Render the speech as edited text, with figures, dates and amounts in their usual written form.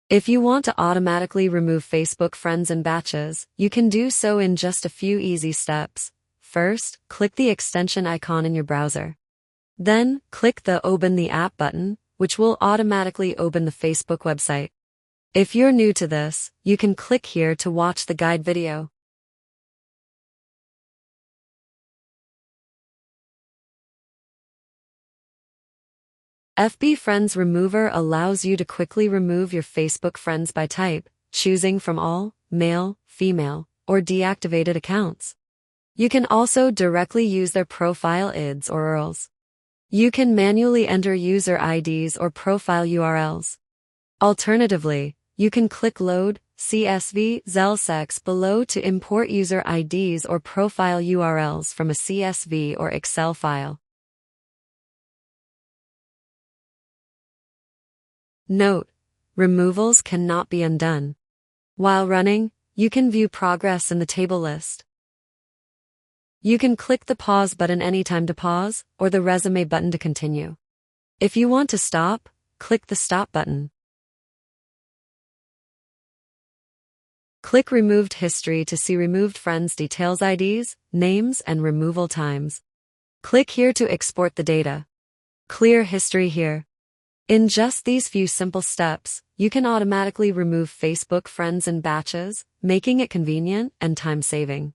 If you want to automatically remove Facebook friends in batches, you can do so in just a few easy steps. First, click the extension icon in your browser. Then, click the Open the App button, which will automatically open the Facebook website. If you're new to this, you can click here to watch the guide video. FB Friends Remover allows you to quickly remove your Facebook friends by type, choosing from all, male, female, or deactivated accounts. You can also directly use their profile IDs or URLs. You can manually enter user IDs or profile URLs. Alternatively, you can click Load CSV XLSX below to import user IDs or profile URLs from a CSV or Excel file. Note: removals cannot be undone. While running, you can view progress in the table list. You can click the pause button anytime to pause, or the resume button to continue. If you want to stop, click the stop button. Click Removed History to see removed friends' details, IDs, names, and removal times. Click here to export the data. Clear history here. In just these few simple steps, you can automatically remove Facebook friends in batches, making it convenient and time-saving.